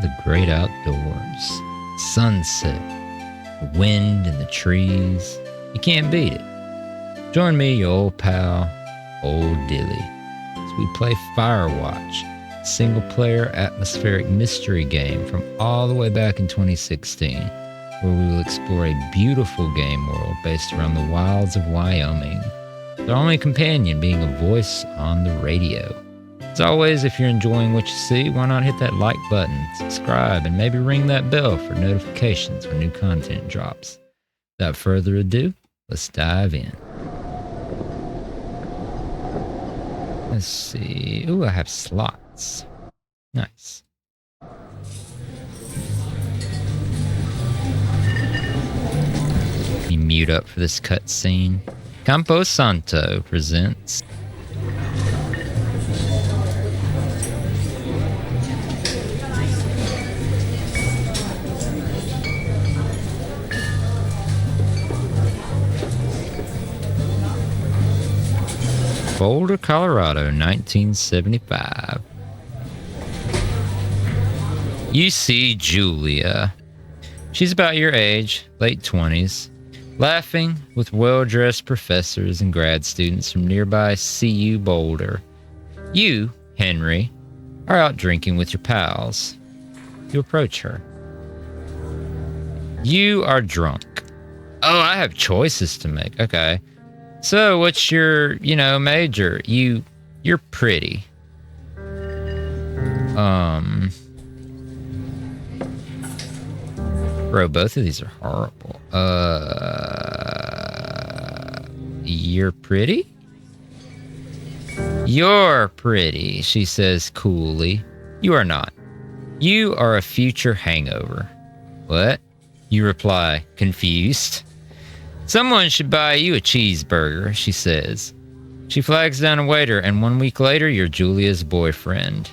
the great outdoors. Sunset, the wind and the trees. You can't beat it. Join me, your old pal, old Dilly, as we play Firewatch, a single-player atmospheric mystery game from all the way back in 2016, where we will explore a beautiful game world based around the wilds of Wyoming, the only companion being a voice on the radio. As always, if you're enjoying what you see, why not hit that like button, subscribe, and maybe ring that bell for notifications when new content drops. Without further ado, let's dive in. Let's see. Ooh, I have slots. Nice. You mute up for this cutscene. Campo Santo presents. Boulder, Colorado, 1975. You see Julia. She's about your age, late 20s, laughing with well-dressed professors and grad students from nearby CU Boulder. You, Henry, are out drinking with your pals. You approach her. You are drunk. Oh, I have choices to make. Okay. So, what's your, major? You're pretty. Bro, both of these are horrible. You're pretty? You're pretty, she says coolly. You are not. You are a future hangover. What? You reply, confused. Someone should buy you a cheeseburger, she says. She flags down a waiter, and 1 week later, you're Julia's boyfriend.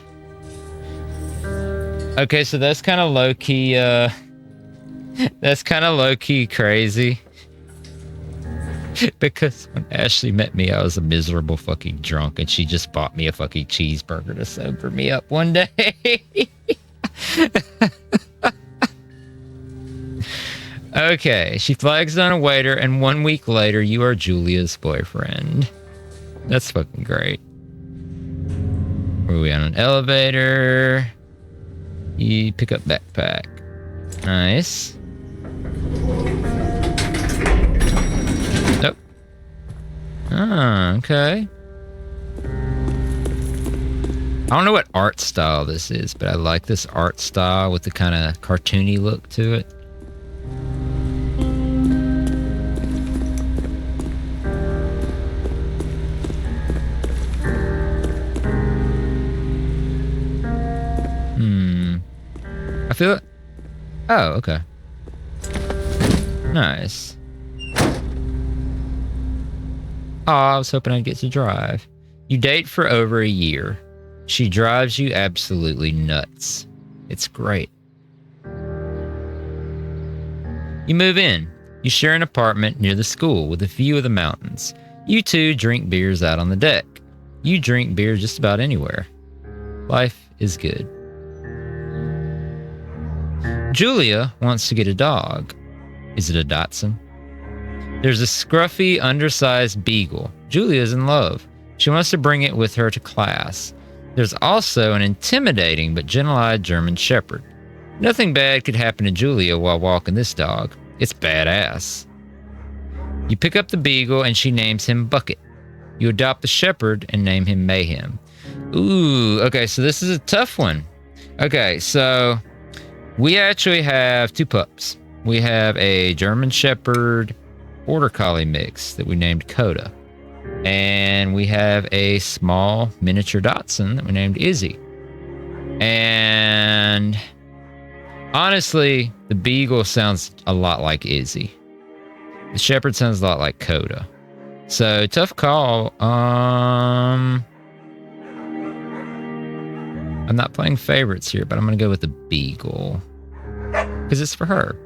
Okay, so that's kind of low-key, that's kind of low-key crazy. Because when Ashley met me, I was a miserable fucking drunk, and she just bought me a fucking cheeseburger to sober me up one day. Okay, she flags down a waiter, and 1 week later, you are Julia's boyfriend. That's fucking great. Are we on an elevator? You pick up backpack. Nice. Nope. Ah, okay. I don't know what art style this is, but I like this art style with the kind of cartoony look to it. I feel it. Oh, okay. Nice. Oh, I was hoping I'd get to drive. You date for over a year. She drives you absolutely nuts. It's great. You move in. You share an apartment near the school with a view of the mountains. You two drink beers out on the deck. You drink beer just about anywhere. Life is good. Julia wants to get a dog. Is it a Dachshund? There's a scruffy, undersized beagle. Julia's in love. She wants to bring it with her to class. There's also an intimidating but gentle-eyed German Shepherd. Nothing bad could happen to Julia while walking this dog. It's badass. You pick up the beagle and she names him Bucket. You adopt the Shepherd and name him Mayhem. Ooh, okay, so this is a tough one. Okay, so we actually have two pups. We have a German Shepherd Border Collie mix that we named Coda. And we have a small miniature Dachshund that we named Izzy. And honestly, the Beagle sounds a lot like Izzy. The Shepherd sounds a lot like Coda. So, tough call. I'm not playing favorites here, but I'm going to go with the Beagle. Because it's for her.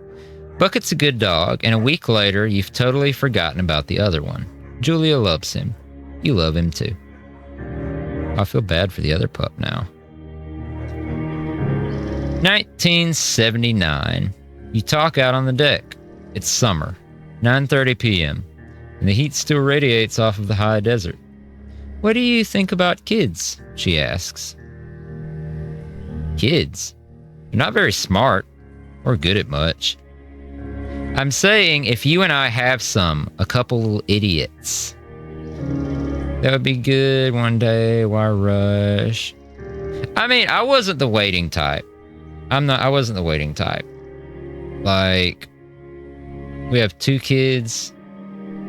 Bucket's a good dog, and a week later, you've totally forgotten about the other one. Julia loves him. You love him too. I feel bad for the other pup now. 1979. You talk out on the deck. It's summer, 9:30 p.m., and the heat still radiates off of the high desert. What do you think about kids? She asks. Kids? They're not very smart or good at much. I'm saying if you and I have a couple little idiots, that would be good one day. Why rush? I mean, I wasn't the waiting type. I wasn't the waiting type. Like, we have 2 kids,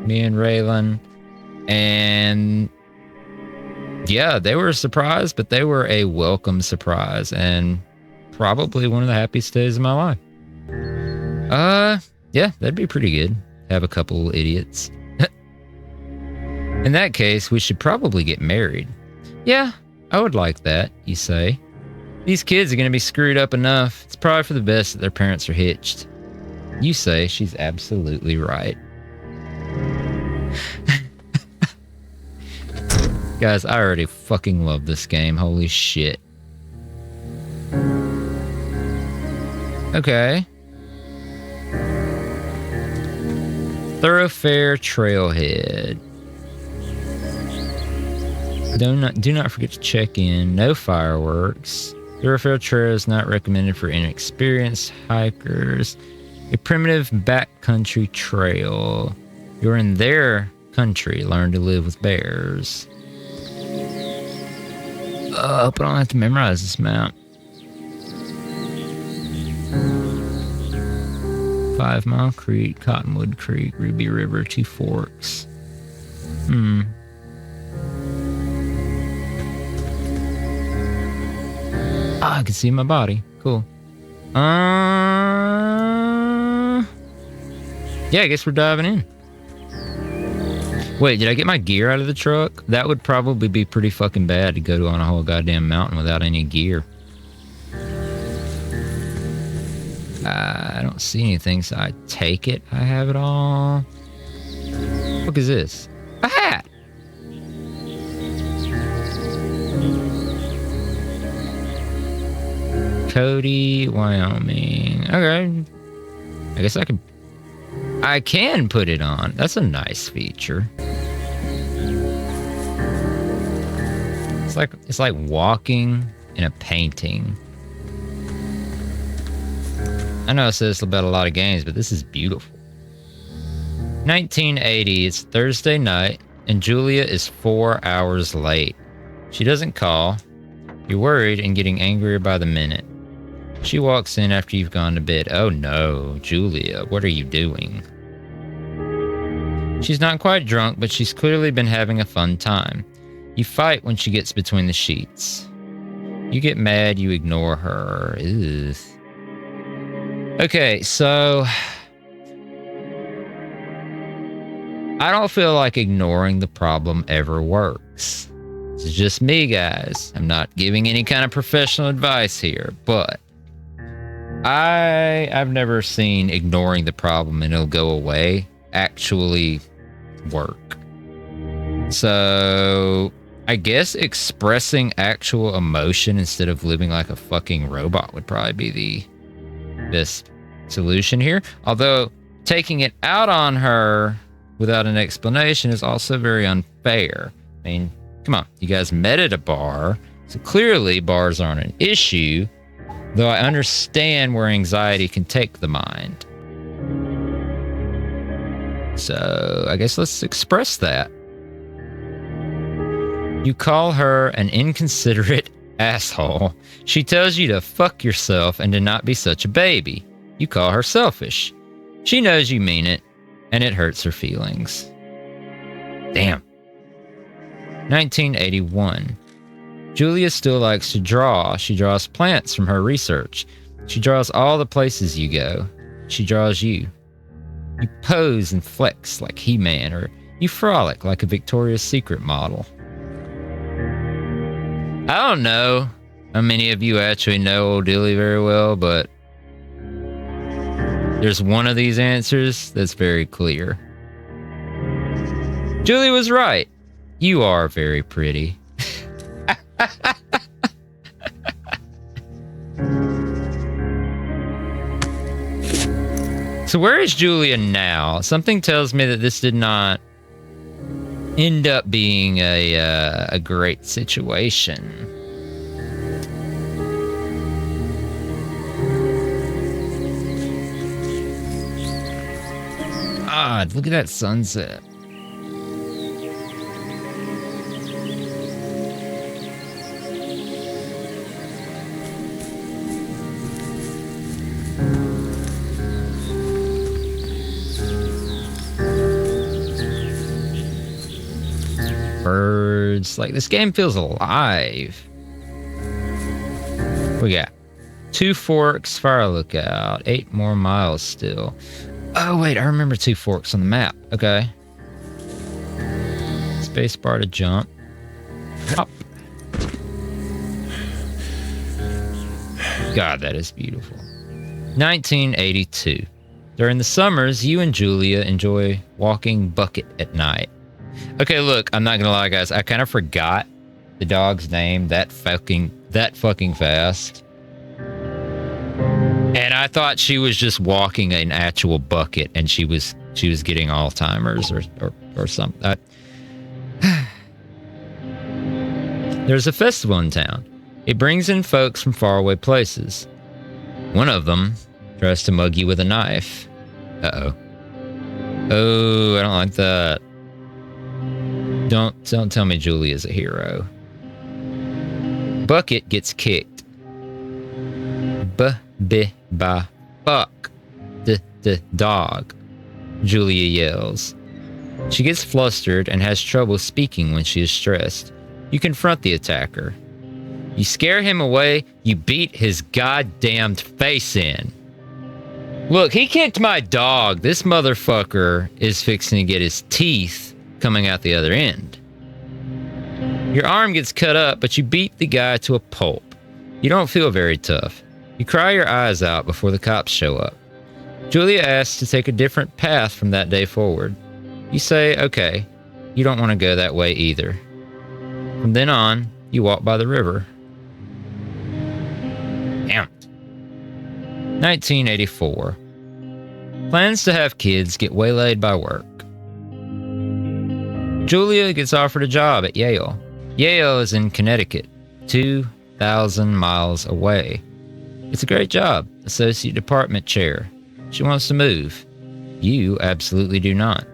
me and Raylan, and yeah, they were a surprise, but they were a welcome surprise and probably one of the happiest days of my life. Yeah, that'd be pretty good. Have a couple idiots. In that case, we should probably get married. Yeah, I would like that, you say. These kids are going to be screwed up enough. It's probably for the best that their parents are hitched. You say she's absolutely right. Guys, I already fucking love this game. Holy shit. Okay. Thoroughfare Trailhead. Do not forget to check in. No fireworks. Thoroughfare Trail is not recommended for inexperienced hikers. A primitive backcountry trail. You're in their country. Learn to live with bears. I hope I don't have to memorize this map. 5 Mile Creek, Cottonwood Creek, Ruby River, 2 Forks. I can see my body. Cool. Yeah, I guess we're diving in. Wait, did I get my gear out of the truck? That would probably be pretty fucking bad to go on a whole goddamn mountain without any gear. I don't see anything, so I take it I have it all. What is this? A hat! Cody, Wyoming. Okay. I guess I can put it on. That's a nice feature. It's like walking in a painting. I know I said this about a lot of games, but this is beautiful. 1980, it's Thursday night, and Julia is 4 hours late. She doesn't call. You're worried and getting angrier by the minute. She walks in after you've gone to bed. Oh no, Julia, what are you doing? She's not quite drunk, but she's clearly been having a fun time. You fight when she gets between the sheets. You get mad, you ignore her. Ugh. Okay, so I don't feel like ignoring the problem ever works. This is just me, guys. I'm not giving any kind of professional advice here, but I've never seen ignoring the problem and it'll go away actually work. So I guess expressing actual emotion instead of living like a fucking robot would probably be the best solution here. Although taking it out on her without an explanation is also very unfair. I mean, come on, you guys met at a bar, so clearly bars aren't an issue, though I understand where anxiety can take the mind. So I guess let's express that. You call her an inconsiderate asshole. She tells you to fuck yourself and to not be such a baby. You call her selfish. She knows you mean it, and it hurts her feelings. Damn. 1981. Julia still likes to draw. She draws plants from her research. She draws all the places you go. She draws you. You pose and flex like He-Man, or you frolic like a Victoria's Secret model. I don't know how many of you actually know old Dilly very well, but there's one of these answers that's very clear. Julie was right. You are very pretty. So where is Julia now? Something tells me that this did not end up being a great situation. God, look at that sunset. Birds. Like, this game feels alive. We got 2 Forks, Fire Lookout, 8 more miles still. Oh, wait, I remember 2 Forks on the map. Okay. Space bar to jump. Hop. God, that is beautiful. 1982. During the summers, you and Julia enjoy walking Bucket at night. Okay, look, I'm not gonna lie, guys. I kind of forgot the dog's name that fucking fast. And I thought she was just walking an actual bucket and she was getting Alzheimer's or something. There's a festival in town. It brings in folks from faraway places. One of them tries to mug you with a knife. Uh-oh. Oh, I don't like that. Don't tell me Julia's a hero. Bucket gets kicked. Fuck. The dog. Julia yells. She gets flustered and has trouble speaking when she is stressed. You confront the attacker. You scare him away, you beat his goddamned face in. Look, he kicked my dog. This motherfucker is fixing to get his teeth coming out the other end. Your arm gets cut up, but you beat the guy to a pulp. You don't feel very tough. You cry your eyes out before the cops show up. Julia asks to take a different path from that day forward. You say, okay, you don't want to go that way either. From then on, you walk by the river. Damn. 1984. Plans to have kids get waylaid by work. Julia gets offered a job at Yale. Yale is in Connecticut, 2,000 miles away. It's a great job, associate department chair. She wants to move. You absolutely do not.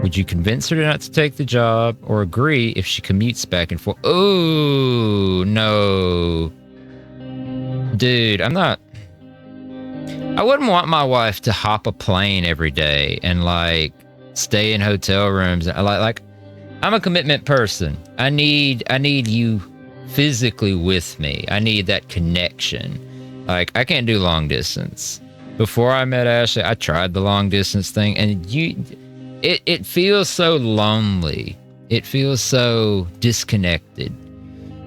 Would you convince her not to take the job or agree if she commutes back and forth? Oh, no. Dude, I wouldn't want my wife to hop a plane every day and like stay in hotel rooms. Like I'm a commitment person. I need you physically with me. I need that connection. Like I can't do long distance. Before I met Ashley, I tried the long distance thing and it feels so lonely. It feels so disconnected.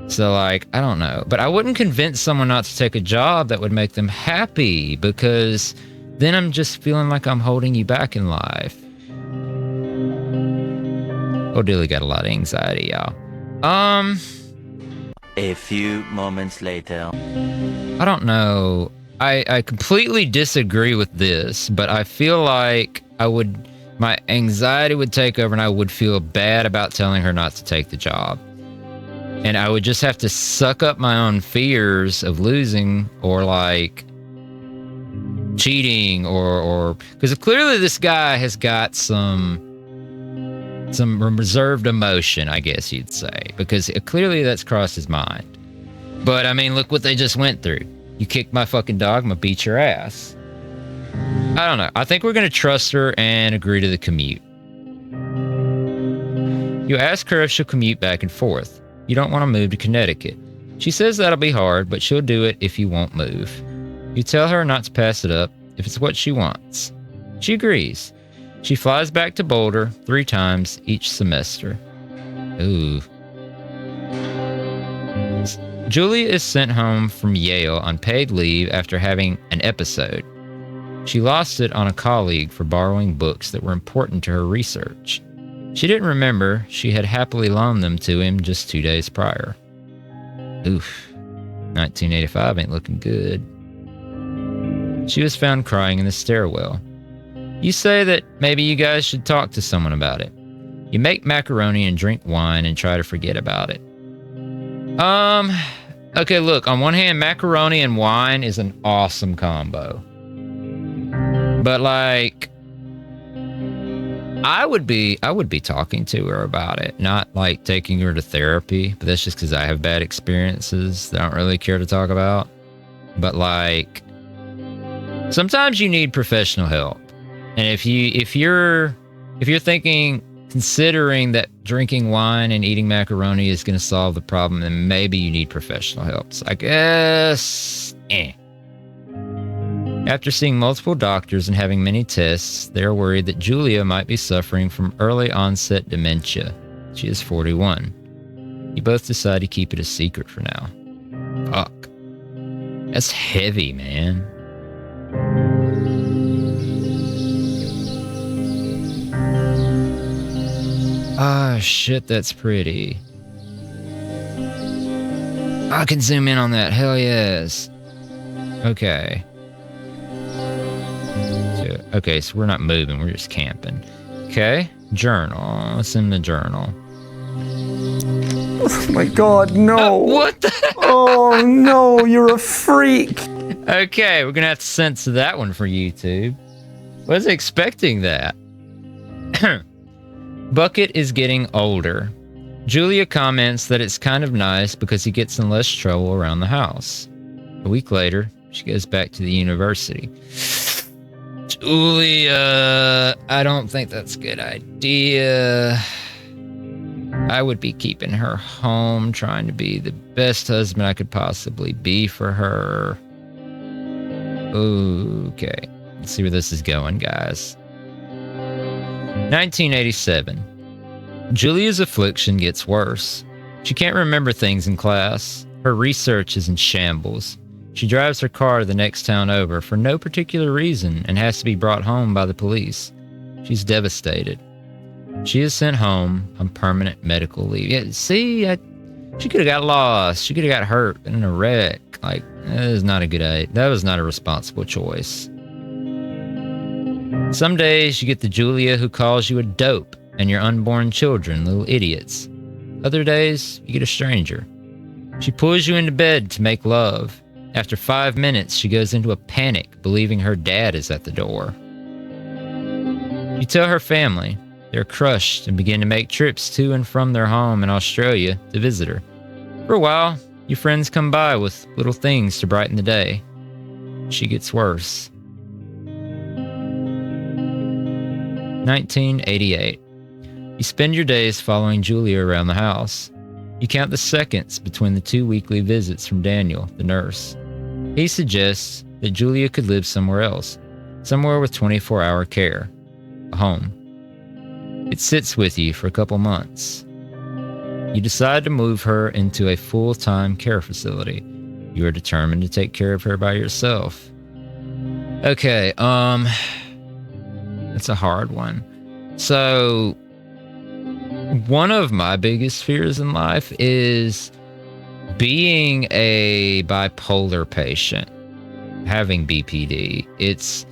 So like, I don't know, but I wouldn't convince someone not to take a job that would make them happy because then I'm just feeling like I'm holding you back in life. Oh, Dilly got a lot of anxiety, y'all. A few moments later. I don't know. I completely disagree with this, but I feel like my anxiety would take over and I would feel bad about telling her not to take the job. And I would just have to suck up my own fears of losing or like cheating or because clearly this guy has got some reserved emotion, I guess you'd say, because clearly that's crossed his mind. But I mean, look what they just went through. You kicked my fucking dog, I'm gonna beat your ass. I don't know. I think we're gonna trust her and agree to the commute. You ask her if she'll commute back and forth. You don't want to move to Connecticut. She says that'll be hard, but she'll do it if you won't move. You tell her not to pass it up if it's what she wants. She agrees. She flies back to Boulder 3 times each semester. Ooh. Julia is sent home from Yale on paid leave after having an episode. She lost it on a colleague for borrowing books that were important to her research. She didn't remember she had happily loaned them to him just 2 days prior. Oof. 1985 ain't looking good. She was found crying in the stairwell. You say that maybe you guys should talk to someone about it. You make macaroni and drink wine and try to forget about it. Okay, look, on one hand, macaroni and wine is an awesome combo. But like, I would be talking to her about it, not like taking her to therapy, but that's just because I have bad experiences that I don't really care to talk about. But like, sometimes you need professional help. And if you're considering that drinking wine and eating macaroni is going to solve the problem, then maybe you need professional help. So I guess, After seeing multiple doctors and having many tests, they are worried that Julia might be suffering from early onset dementia. She is 41. You both decide to keep it a secret for now. Fuck. That's heavy, man. Ah, shit, that's pretty. I can zoom in on that. Hell yes. Okay. Okay, so we're not moving. We're just camping. Okay. Journal. What's in the journal? Oh my god, no. What the? Oh no, you're a freak. Okay, we're going to have to censor that one for YouTube. Wasn't expecting that. Bucket is getting older. Julia comments that it's kind of nice because he gets in less trouble around the house. A week later, she goes back to the university. Julia, I don't think that's a good idea. I would be keeping her home, trying to be the best husband I could possibly be for her. Okay, let's see where this is going, guys. 1987. Julia's affliction gets worse. She can't remember things in class. Her research is in shambles. She drives her car to the next town over for no particular reason and has to be brought home by the police. She's devastated. She is sent home on permanent medical leave. Yeah, see, she could have got lost. She could have got hurt in a wreck. Like, that is not a good idea. That was not a responsible choice. Some days you get the Julia who calls you a dope and your unborn children little idiots. Other days you get a stranger. She pulls you into bed to make love. After 5 minutes, she goes into a panic, believing her dad is at the door. You tell her family. They're crushed and begin to make trips to and from their home in Australia to visit her. For a while, your friends come by with little things to brighten the day. She gets worse. 1988. You spend your days following Julia around the house. You count the seconds between the 2 weekly visits from Daniel, the nurse. He suggests that Julia could live somewhere else, somewhere with 24-hour care, a home. It sits with you for a couple months. You decide to move her into a full-time care facility. You are determined to take care of her by yourself. Okay, it's a hard one. So, one of my biggest fears in life is being a bipolar patient, having BPD. It's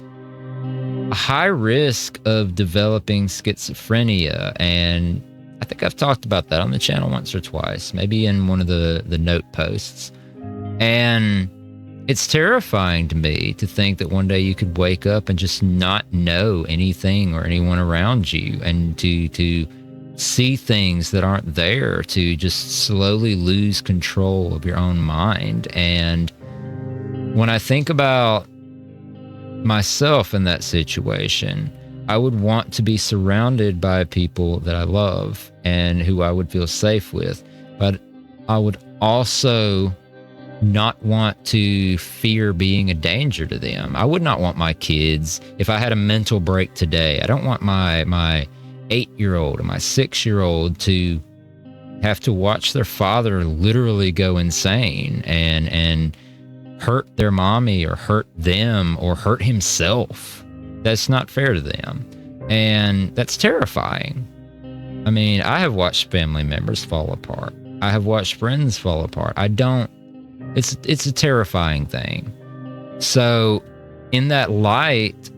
a high risk of developing schizophrenia, and I think I've talked about that on the channel once or twice, maybe in one of the note posts. And it's terrifying to me to think that one day you could wake up and just not know anything or anyone around you, and to see things that aren't there, to just slowly lose control of your own mind. And when I think about myself in that situation, I would want to be surrounded by people that I love and who I would feel safe with, but I would also not want to fear being a danger to them. I would not want my kids, if I had a mental break today, I don't want my 8-year-old or my 6-year-old to have to watch their father literally go insane and hurt their mommy or hurt them or hurt himself. That's not fair to them. And that's terrifying. I mean, I have watched family members fall apart. I have watched friends fall apart. It's a terrifying thing. So in that light,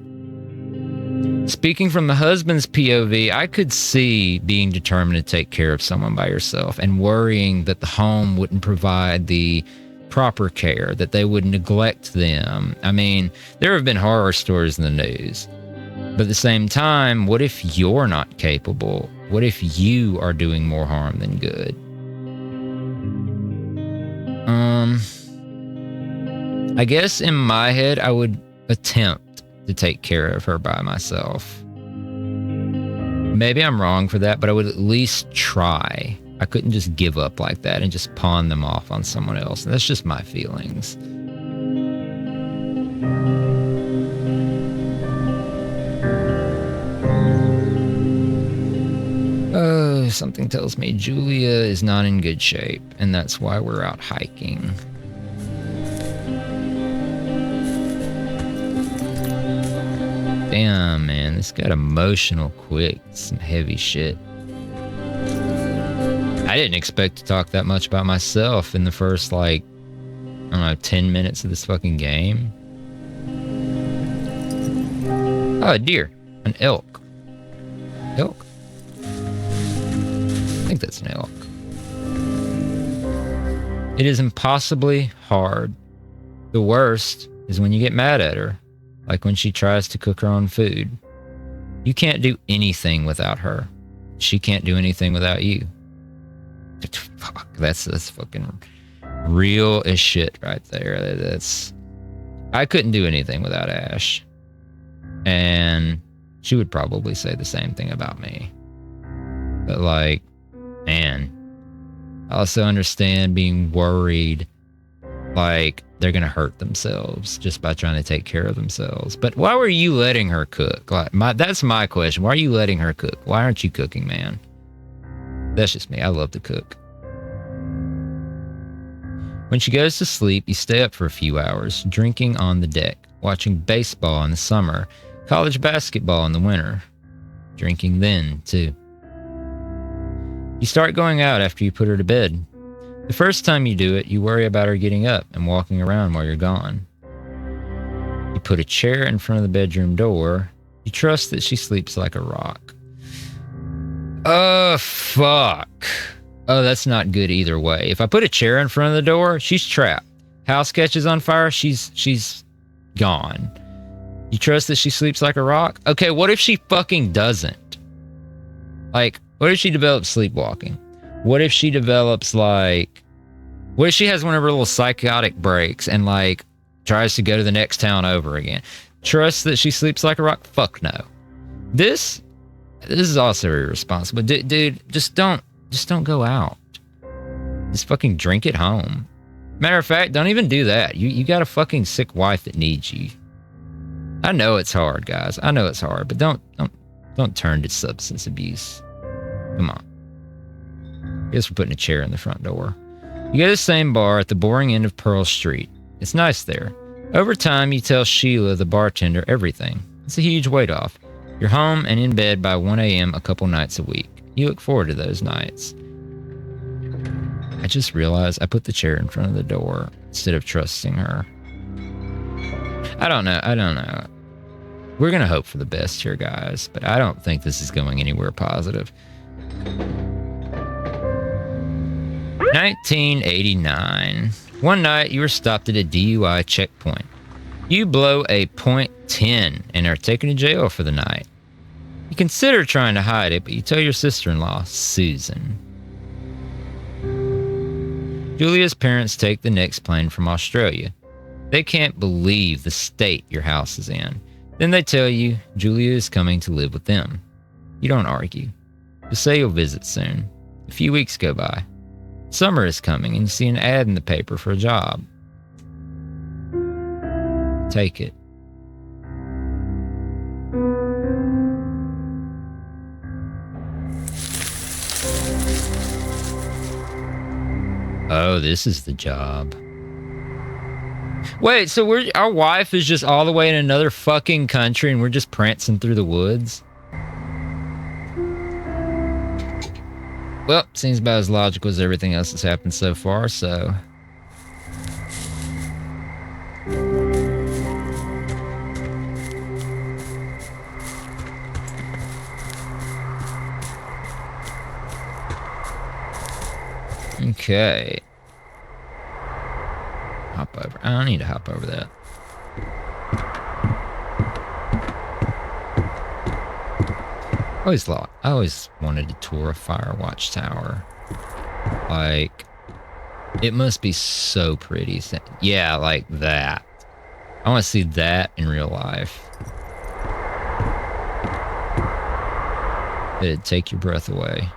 Speaking from the husband's POV, I could see being determined to take care of someone by yourself and worrying that the home wouldn't provide the proper care, that they would neglect them. I mean, there have been horror stories in the news. But at the same time, what if you're not capable? What if you are doing more harm than good? I guess in my head, I would attempt to take care of her by myself. Maybe I'm wrong for that, but I would at least try. I couldn't just give up like that and just pawn them off on someone else. And that's just my feelings. Oh, something tells me Julia is not in good shape, and that's why we're out hiking. Damn, man, this got emotional quick. Some heavy shit. I didn't expect to talk that much about myself in the first, like, I don't know, 10 minutes of this fucking game. Oh, a deer. An elk. Elk? I think that's an elk. It is impossibly hard. The worst is when you get mad at her. Like when she tries to cook her own food. You can't do anything without her. She can't do anything without you. Fuck, that's fucking real as shit right there. I couldn't do anything without Ash. And she would probably say the same thing about me. But like, man, I also understand being worried like they're gonna hurt themselves just by trying to take care of themselves. But why were you letting her cook? Like, that's my question. Why are you letting her cook? Why aren't you cooking, man? That's just me. I love to cook. When she goes to sleep, you stay up for a few hours, drinking on the deck, watching baseball in the summer, college basketball in the winter, drinking then too. You start going out after you put her to bed. The first time you do it, you worry about her getting up and walking around while you're gone. You put a chair in front of the bedroom door. You trust that she sleeps like a rock. Oh, fuck. Oh, that's not good either way. If I put a chair in front of the door, she's trapped. House catches on fire, she's gone. You trust that she sleeps like a rock? Okay, what if she fucking doesn't? Like, what if she develops sleepwalking? What if she develops like, what if she has one of her little psychotic breaks and like tries to go to the next town over again? Trust that she sleeps like a rock? Fuck no. This is also irresponsible. Dude, just don't go out. Just fucking drink at home. Matter of fact, don't even do that. You got a fucking sick wife that needs you. I know it's hard, guys. I know it's hard, but don't turn to substance abuse. Come on. I guess we're putting a chair in the front door. You go to the same bar at the boring end of Pearl Street. It's nice there. Over time, you tell Sheila, the bartender, everything. It's a huge weight off. You're home and in bed by 1 a.m. a couple nights a week. You look forward to those nights. I just realized I put the chair in front of the door instead of trusting her. I don't know. We're going to hope for the best here, guys, but I don't think this is going anywhere positive. 1989. One night, you were stopped at a DUI checkpoint. You blow a .10 and are taken to jail for the night. You consider trying to hide it, but you tell your sister-in-law, Susan. Julia's parents take the next plane from Australia. They can't believe the state your house is in. Then they tell you Julia is coming to live with them. You don't argue. Just say you'll visit soon. A few weeks go by. Summer is coming and you see an ad in the paper for a job. Take it. Oh, this is the job. Wait, so our wife is just all the way in another fucking country and we're just prancing through the woods? Well, seems about as logical as everything else that's happened so far, so... Okay. Hop over. I don't need to hop over that. I always wanted to tour a Firewatch tower. Like, it must be so pretty. Yeah, like that. I want to see that in real life. It'd take your breath away.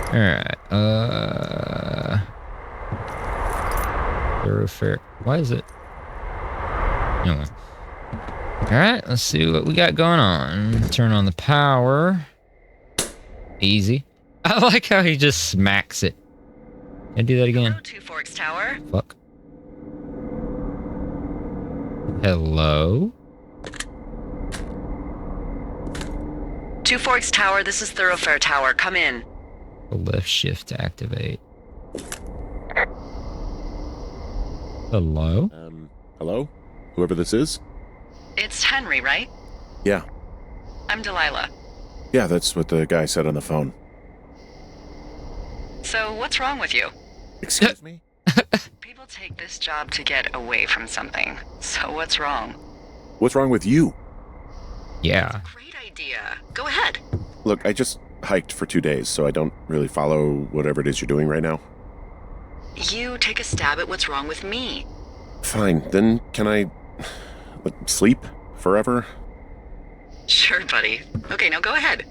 Alright, thoroughfare. Why is it? Anyway. Alright, let's see what we got going on. Turn on the power. Easy. I like how he just smacks it. Can I do that again? Hello, Two Forks Tower. Fuck. Hello? Two Forks Tower, this is Thoroughfare Tower. Come in. The left shift to activate. Hello? Hello? Whoever this is? It's Henry, right? Yeah. I'm Delilah. Yeah, that's what the guy said on the phone. So, what's wrong with you? Excuse me? People take this job to get away from something. So, what's wrong? What's wrong with you? Yeah. Great idea. Go ahead. Look, I just hiked for 2 days, so I don't really follow whatever it is you're doing right now. You take a stab at what's wrong with me. Fine, then can I sleep forever? Sure, buddy. Okay, now go ahead.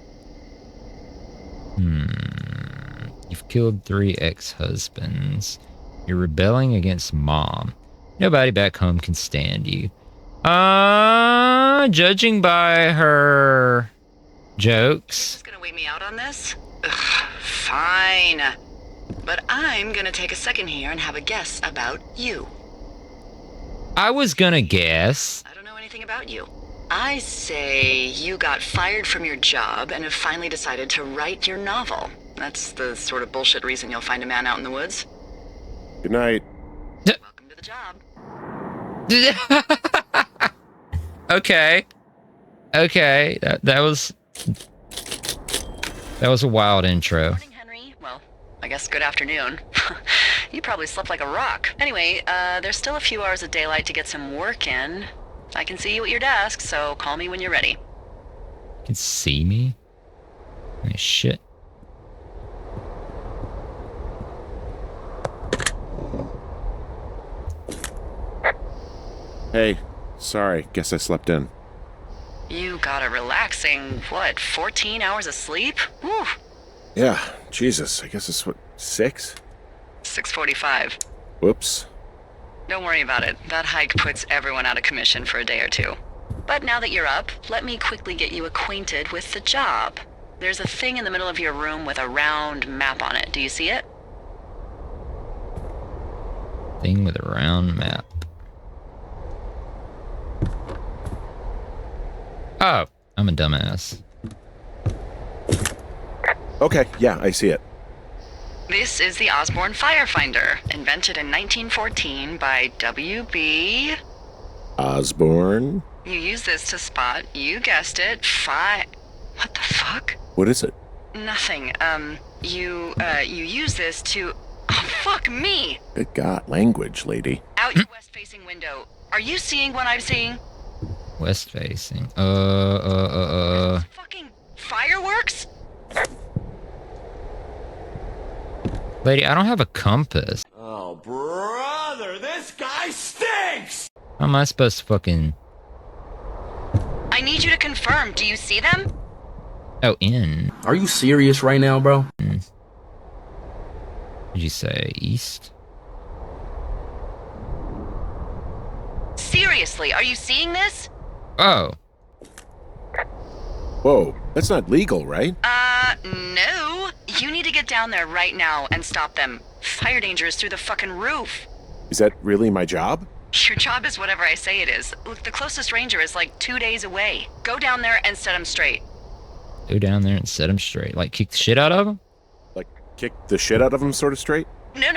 You've killed 3 ex-husbands. You're rebelling against mom. Nobody back home can stand you. Judging by her jokes. Just gonna wait me out on this? Ugh, fine. But I'm gonna take a second here and have a guess about you. I was gonna guess. I don't know anything about you. I say you got fired from your job and have finally decided to write your novel. That's the sort of bullshit reason you'll find a man out in the woods. Good night. Welcome to the job. Okay. Okay. That was a wild intro. Morning, Henry. Well, I guess good afternoon. You probably slept like a rock. Anyway, there's still a few hours of daylight to get some work in. I can see you at your desk, so call me when you're ready. You can see me? Holy shit. Hey, sorry, guess I slept in. You got a relaxing, 14 hours of sleep? Whew. Yeah, Jesus, I guess it's 6? 6:45. Whoops. Don't worry about it. That hike puts everyone out of commission for a day or two. But now that you're up, let me quickly get you acquainted with the job. There's a thing in the middle of your room with a round map on it. Do you see it? Thing with a round map. Oh, I'm a dumbass. Okay, yeah, I see it. This is the Osborne Firefinder, invented in 1914 by W.B. Osborne? You use this to spot, you guessed it, What the fuck? What is it? Nothing. You use this to... Oh, fuck me! Good God, language, lady. Out your west-facing window. Are you seeing what I'm seeing? West facing. Fucking fireworks? Lady, I don't have a compass. Oh, brother, this guy stinks! How am I supposed to fucking... I need you to confirm. Do you see them? Oh, in. Are you serious right now, bro? Did you say east? Seriously, are you seeing this? Oh. Whoa, that's not legal, right? No. You need to get down there right now and stop them. Fire danger is through the fucking roof. Is that really my job? Your job is whatever I say it is. Look, the closest ranger is like 2 days away. Go down there and set him straight. Go down there and set him straight. Like, kick the shit out of him? Like, kick the shit out of him sort of straight? No.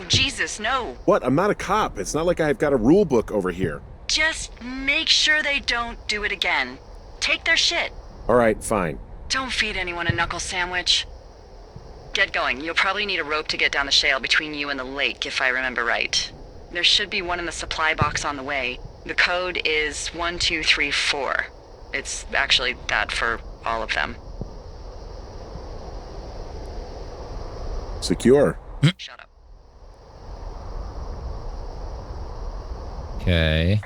Jesus, no. What? I'm not a cop. It's not like I've got a rule book over here. Just make sure they don't do it again. Take their shit. All right, fine. Don't feed anyone a knuckle sandwich. Get going. You'll probably need a rope to get down the shale between you and the lake, if I remember right. There should be one in the supply box on the way. The code is 1234. It's actually that for all of them. Secure. Shut up. Okay.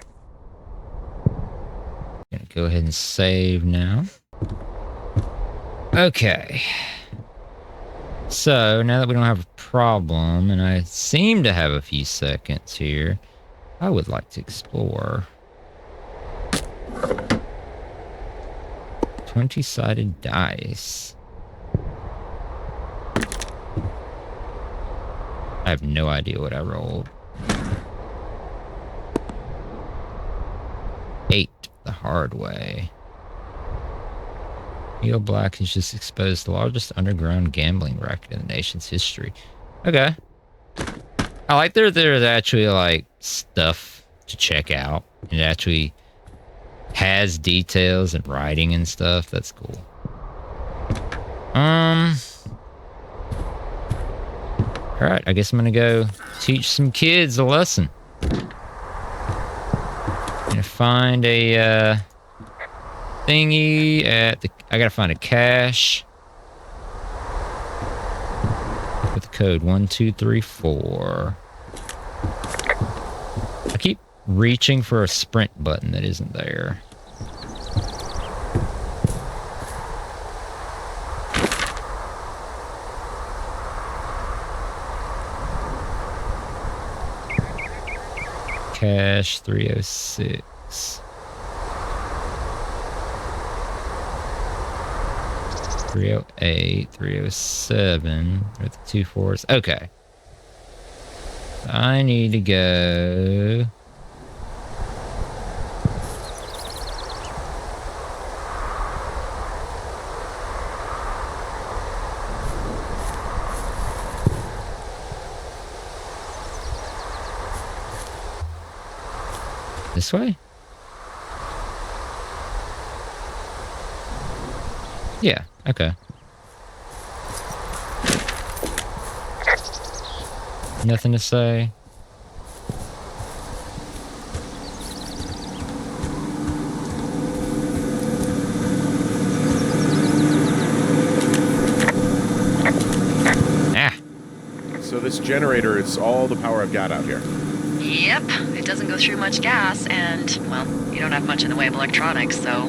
Gonna go ahead and save now. Okay. So, now that we don't have a problem, and I seem to have a few seconds here, I would like to explore. 20-sided dice. I have no idea what I rolled. 8 the hard way. Neil Black has just exposed the largest underground gambling racket in the nation's history. Okay. I like there's actually like stuff to check out. It actually has details and writing and stuff. That's cool. Alright, I guess I'm gonna go teach some kids a lesson. Gonna find a thingy at the... I gotta find a cache with the code 1234. I keep reaching for a sprint button that isn't there. Cache 306. 308, 307, with the 2 4s. Okay. I need to go. This way? Yeah, okay. Nothing to say. Ah. So this generator is all the power I've got out here. Yep, it doesn't go through much gas, and, well, you don't have much in the way of electronics, so...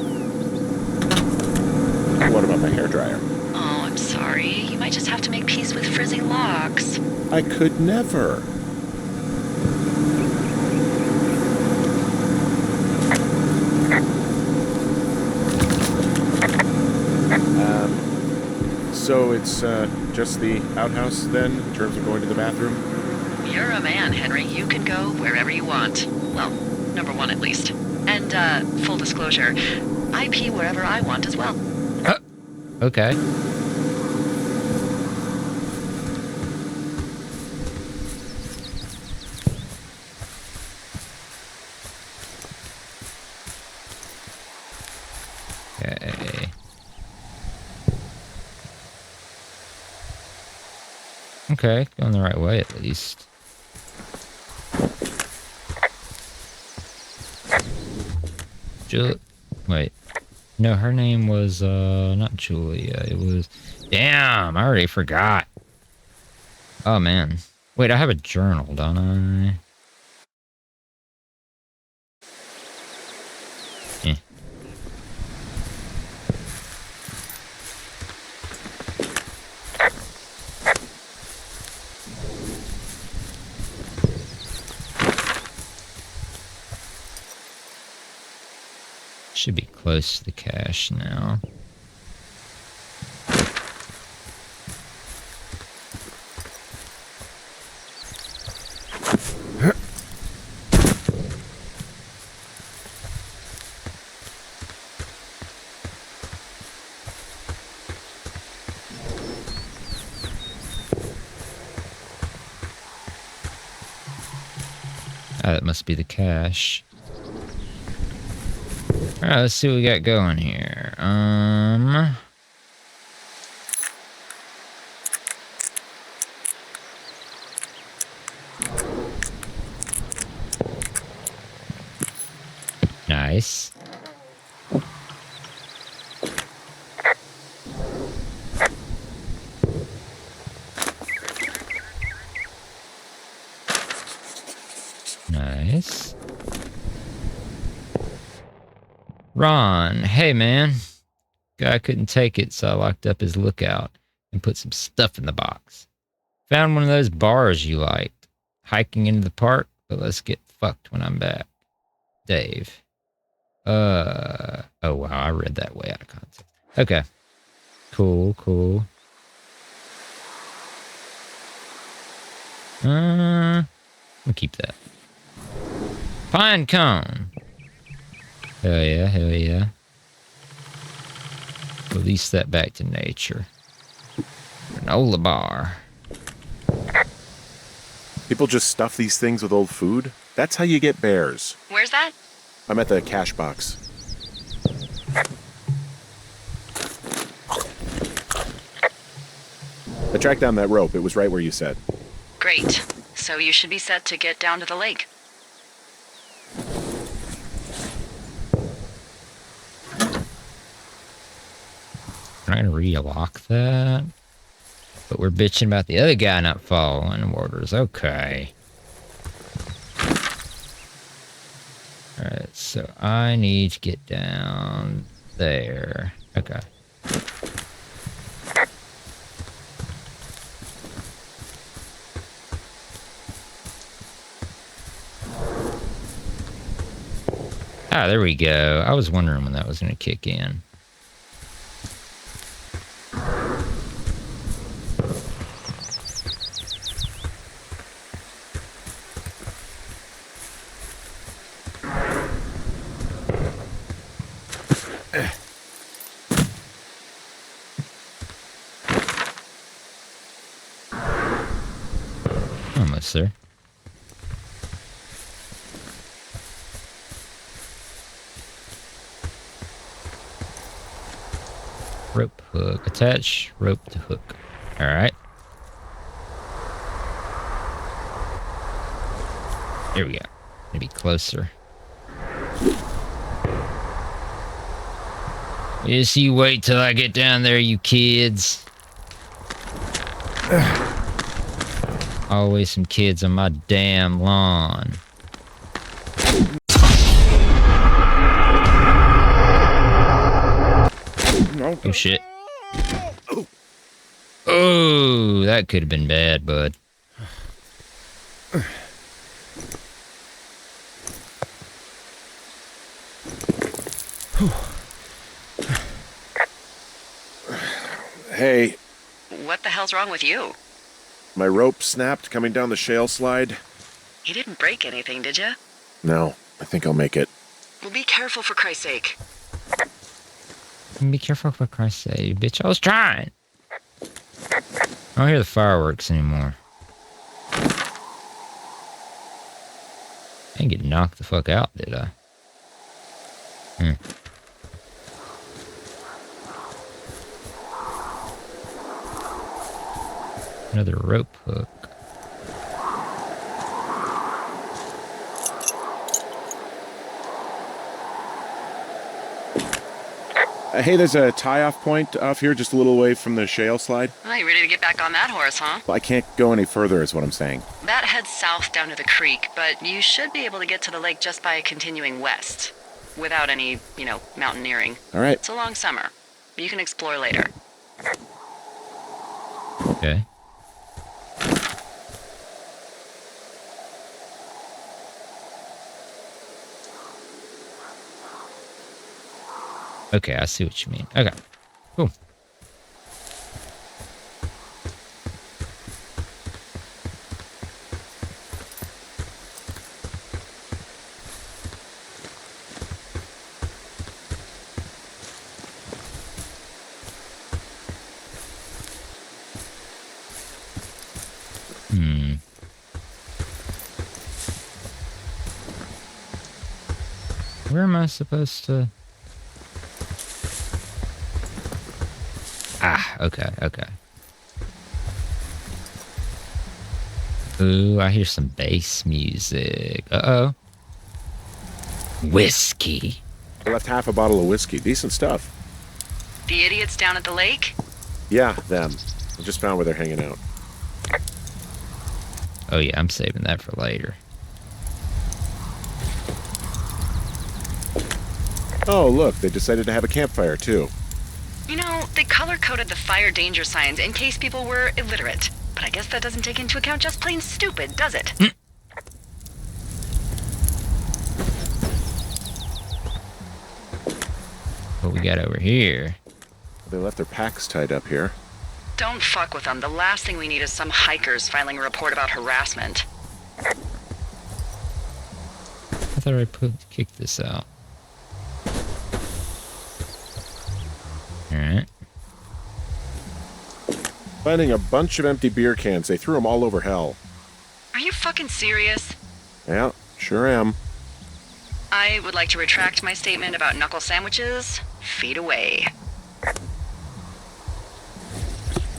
What about my hairdryer? Oh, I'm sorry. You might just have to make peace with frizzy locks. I could never. So it's just the outhouse then, in terms of going to the bathroom? You're a man, Henry. You can go wherever you want. Well, number one at least. And, full disclosure, I pee wherever I want as well. Okay. Okay. Okay, going the right way at least. Wait. No, her name was, not Julia. It was... Damn, I already forgot. Oh, man. Wait, I have a journal, don't I? Eh. Should be close to the cache now. Ah, that must be the cache. Alright, let's see what we got going here. Nice. Nice. Ron, hey man. Guy couldn't take it, so I locked up his lookout and put some stuff in the box. Found one of those bars you liked. Hiking into the park, but let's get fucked when I'm back. Dave. Oh wow, I read that way out of context. Okay. Cool. I'll keep that. Pine cone. Hell yeah. Release that back to nature. Granola bar. People just stuff these things with old food? That's how you get bears. Where's that? I'm at the cash box. I tracked down that rope. It was right where you said. Great. So you should be set to get down to the lake. I'm not gonna relock that. But we're bitching about the other guy not following orders. Okay. Alright, so I need to get down there. Okay. Ah, there we go. I was wondering when that was gonna kick in. Almost there. Rope hook. Attach rope to hook. Alright. There we go. Maybe closer. Yes, you wait till I get down there, you kids. Always some kids on my damn lawn. Oh shit. Oh, that could have been bad, bud. Hey, What the hell's wrong with you? my rope snapped coming down the shale slide. You didn't break anything, did you? No, I think I'll make it. Well, be careful for Christ's sake. Be careful for Christ's sake, bitch. I was trying. I don't hear the fireworks anymore. I didn't get knocked the fuck out, did I? Another rope hook. Hey, there's a tie-off point off here just a little away from the shale slide. Oh, you ready to get back on that horse, huh? Well, I can't go any further is what I'm saying. That heads south down to the creek, but you should be able to get to the lake just by continuing west. Without any, mountaineering. All right. It's a long summer. You can explore later. Okay. Okay, I see what you mean. Okay, cool. Where am I supposed to... Ah, okay. Ooh, I hear some bass music. Uh-oh. Whiskey. I left half a bottle of whiskey. Decent stuff. The idiots down at the lake? Yeah, them. I just found where they're hanging out. Oh yeah, I'm saving that for later. Oh, look, they decided to have a campfire, too. You know, they color-coded the fire danger signs in case people were illiterate. But I guess that doesn't take into account just plain stupid, does it? What we got over here? They left their packs tied up here. Don't fuck with them. The last thing we need is some hikers filing a report about harassment. I thought I kicked this out. Alright. Finding a bunch of empty beer cans. They threw them all over hell. Are you fucking serious? Yeah, sure am. I would like to retract my statement about knuckle sandwiches. Feet away.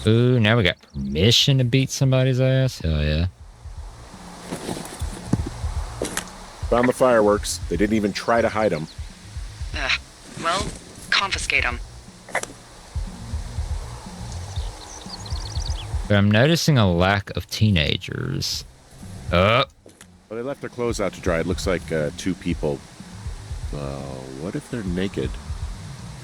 Ooh, now we got permission to beat somebody's ass? Hell yeah. Found the fireworks. They didn't even try to hide them. Ugh. Well, confiscate them. But I'm noticing a lack of teenagers. Oh. Well, they left their clothes out to dry. It looks like 2 people. What if they're naked?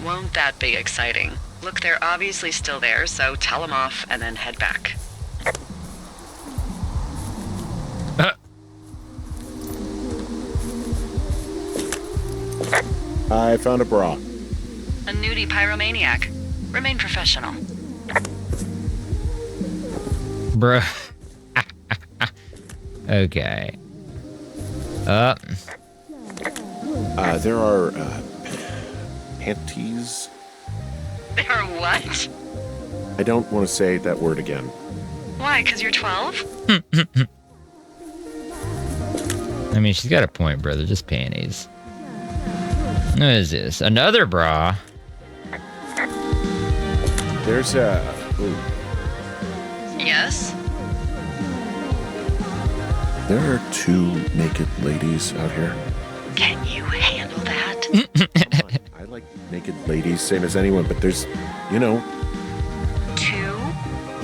Won't that be exciting? Look, they're obviously still there, so tell them off and then head back. I found a bra. A nudie pyromaniac. Remain professional. Bruh. Okay. There are panties. There are what? I don't want to say that word again. Why, 'cause you're 12? I mean, she's got a point, brother. Just panties. What is this? Another bra? There's a... Ooh, Yes? there are 2 naked ladies out here. Can you handle that? I like naked ladies, same as anyone, but there's, you know... 2?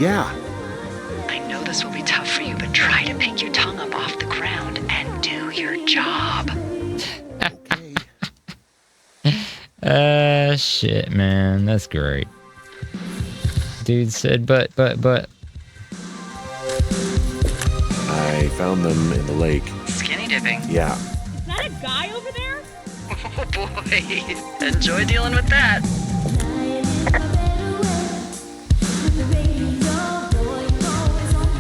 Yeah. I know this will be tough for you, but try to pick your tongue up off the ground and do your job. Shit, man. That's great. Dude said, but. I found them in the lake. Skinny dipping. Yeah. Is that a guy over there? Oh boy. Enjoy dealing with that.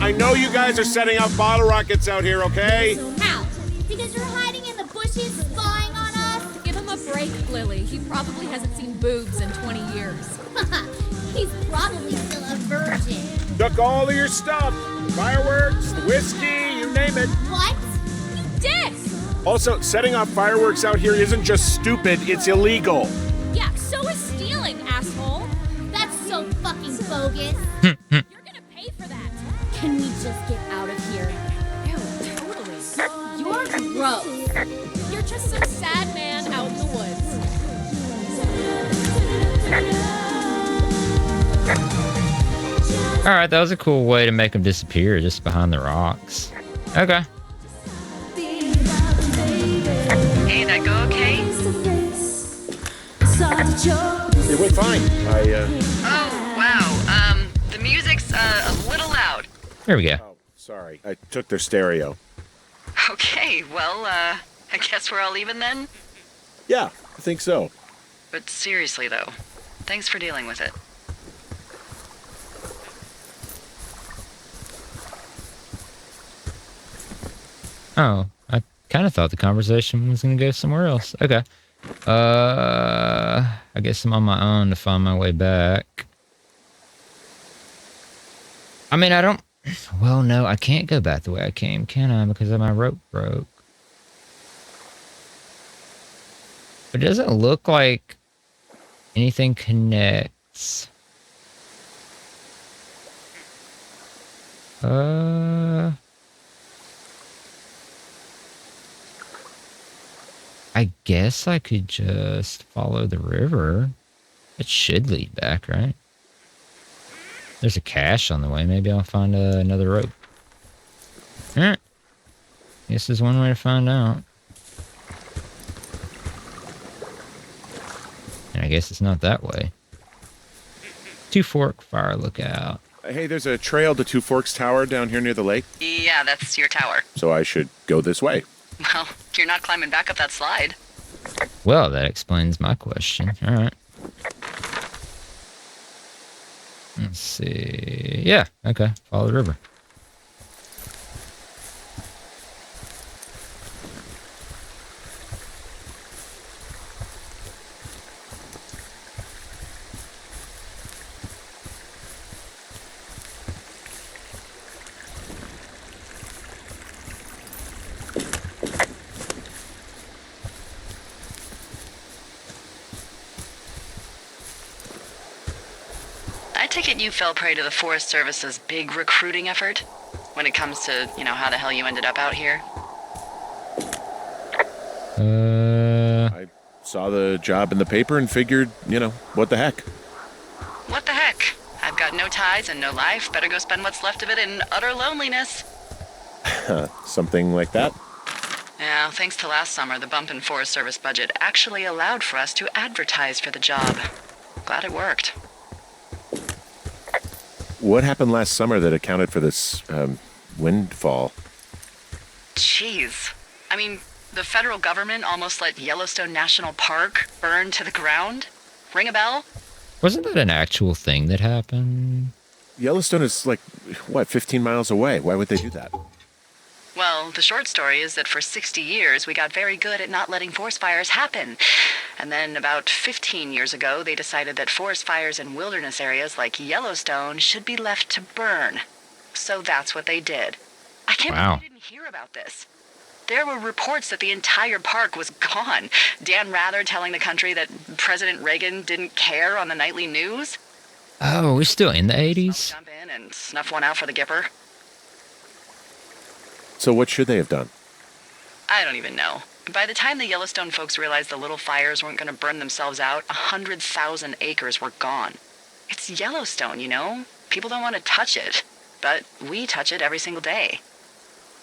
I know you guys are setting up bottle rockets out here, okay? How? Because you're hiding in the bushes, spying on us? Give him a break, Lily. He probably hasn't seen boobs in 20 years. He's probably still a virgin. Took all of your stuff. Fireworks, whiskey, you name it. What? You did! Also, setting off fireworks out here isn't just stupid, it's illegal. Yeah, so is stealing, asshole. That's so fucking bogus. You're gonna pay for that. Can we just get out of here? Ew, totally. You're gross. You're just some sad man out in the woods. Alright, that was a cool way to make them disappear just behind the rocks. Okay. Hey, that go okay? It went fine. Oh, wow. The music's a little loud. There we go. Oh, sorry. I took their stereo. Okay, well, I guess we're all even then? Yeah, I think so. But seriously, though, thanks for dealing with it. Oh, I kind of thought the conversation was going to go somewhere else. Okay. I guess I'm on my own to find my way back. I mean, I don't... Well, no, I can't go back the way I came, can I? Because my rope broke. But it doesn't look like anything connects. I guess I could just follow the river. It should lead back, right? There's a cache on the way. Maybe I'll find another rope. Alright. Guess there's one way to find out. And I guess it's not that way. Two Fork Fire Lookout. Hey, there's a trail to Two Forks Tower down here near the lake. Yeah, that's your tower. So I should go this way. Well, you're not climbing back up that slide. Well, that explains my question. Alright. Let's see. Yeah, okay. Follow the river. I take it you fell prey to the Forest Service's big recruiting effort when it comes to, how the hell you ended up out here. I saw the job in the paper and figured, what the heck. What the heck? I've got no ties and no life. Better go spend what's left of it in utter loneliness. Something like that? Yeah, thanks to last summer, the bump in Forest Service budget actually allowed for us to advertise for the job. Glad it worked. What happened last summer that accounted for this windfall? Jeez. I mean, the federal government almost let Yellowstone National Park burn to the ground? Ring a bell? Wasn't that an actual thing that happened? Yellowstone is 15 miles away. Why would they do that? Well, the short story is that for 60 years, we got very good at not letting forest fires happen. And then about 15 years ago, they decided that forest fires in wilderness areas like Yellowstone should be left to burn. So that's what they did. I can't believe I didn't hear about this. There were reports that the entire park was gone. Dan Rather telling the country that President Reagan didn't care on the nightly news. Oh, we're still in the 80s? Jump in and snuff one out for the Gipper. So what should they have done? I don't even know. By the time the Yellowstone folks realized the little fires weren't going to burn themselves out, 100,000 acres were gone. It's Yellowstone, People don't want to touch it. But we touch it every single day.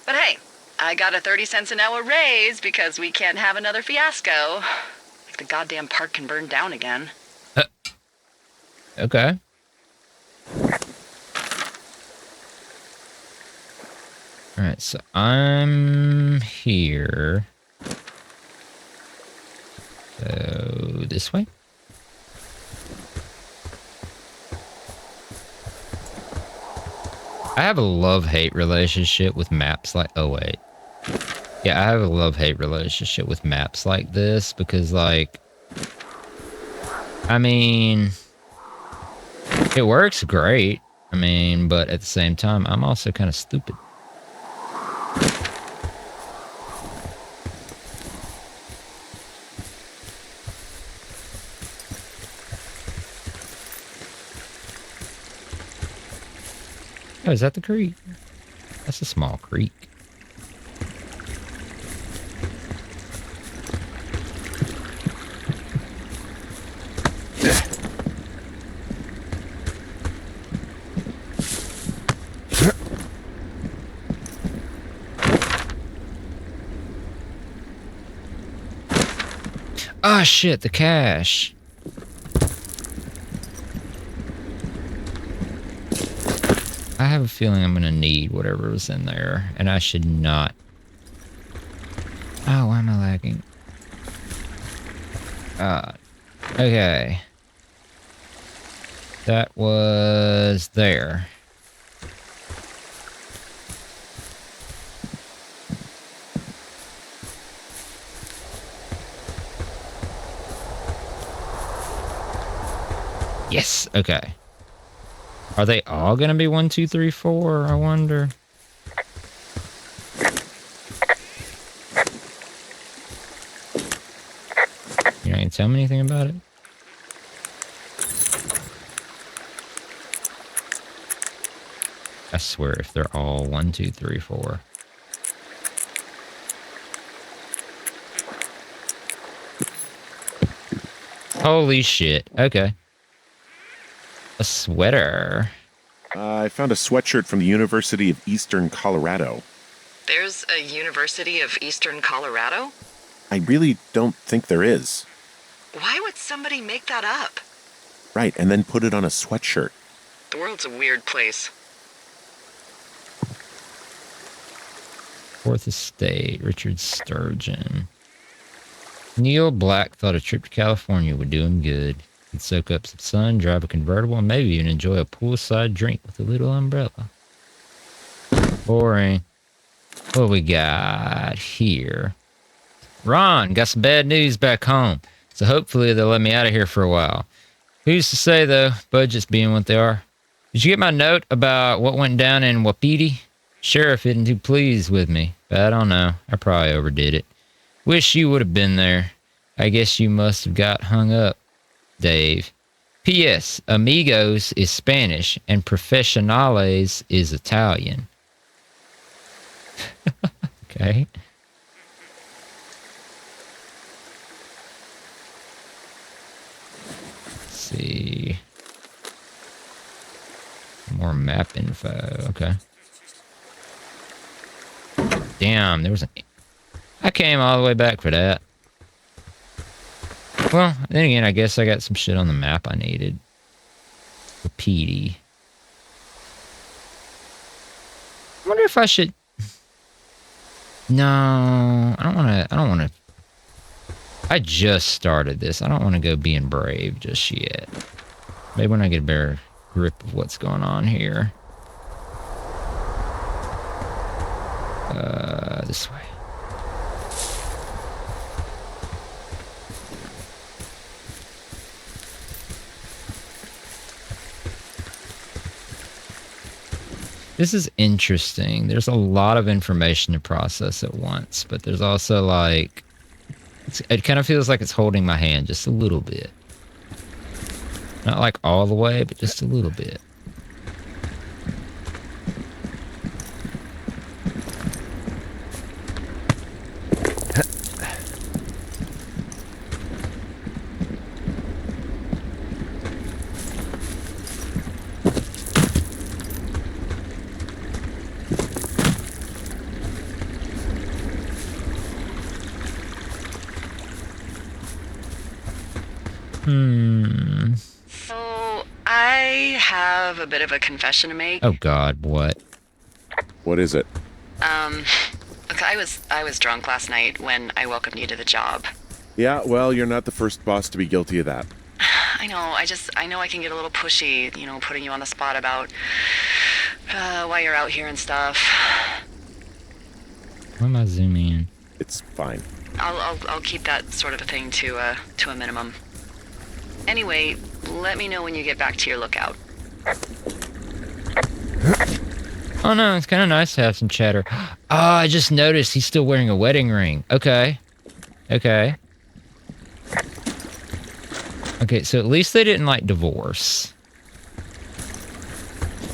But hey, I got a 30 cents an hour raise because we can't have another fiasco. Like the goddamn park can burn down again. Okay. Alright, so I'm here. So, this way? I have a love-hate relationship with maps like... Oh, wait. Yeah, I have a love-hate relationship with maps like this because, I mean... It works great. But at the same time, I'm also kind of stupid. Oh, is that the creek? That's a small creek. Ah, shit, the cache. I have a feeling I'm gonna need whatever was in there, and I should not. Oh, why am I lagging? Okay. That was there. Yes, okay. Are they all gonna be 1, 2, 3, 4? I wonder. You're not gonna tell me anything about it? I swear if they're all 1, 2, 3, 4. Holy shit. Okay. A sweater. I found a sweatshirt from the University of Eastern Colorado. There's a University of Eastern Colorado? I really don't think there is. Why would somebody make that up? Right, and then put it on a sweatshirt. The world's a weird place. Fourth Estate, Richard Sturgeon. Neil Black thought a trip to California would do him good. He'd soak up some sun, drive a convertible, and maybe even enjoy a poolside drink with a little umbrella. Boring. What we got here? Ron, got some bad news back home, so hopefully they'll let me out of here for a while. Who's to say, though, budgets being what they are? Did you get my note about what went down in Wapiti? Sheriff isn't too pleased with me, but I don't know. I probably overdid it. Wish you would have been there. I guess you must have got hung up, Dave. P.S. Amigos is Spanish and Professionales is Italian. Okay. Let's see. More map info. Okay. Damn, there was an... I came all the way back for that. Well, then again, I guess I got some shit on the map I needed. For PD. I wonder if I should... No, I don't want to... I just started this. I don't want to go being brave just yet. Maybe when I get a better grip of what's going on here. This way. This is interesting. There's a lot of information to process at once, but there's also like... It kind of feels like it's holding my hand just a little bit. Not like all the way, but just a little bit. So, I have a bit of a confession to make. Oh God, what? What is it? Look, I was drunk last night when I welcomed you to the job. Yeah, well, you're not the first boss to be guilty of that. I know, I know I can get a little pushy, you know, putting you on the spot about why you're out here and stuff. Why am I zooming in? It's fine. I'll keep that sort of a thing to a minimum. Anyway, let me know when you get back to your lookout. Oh no, it's kind of nice to have some chatter. Oh, I just noticed he's still wearing a wedding ring. Okay. Okay. Okay, so at least they didn't, like, divorce.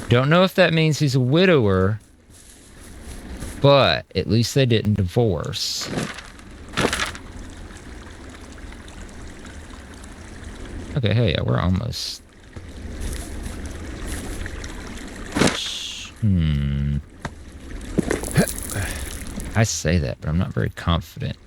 Don't know if that means he's a widower, but at least they didn't divorce. Okay, hell yeah, we're almost... I say that, but I'm not very confident.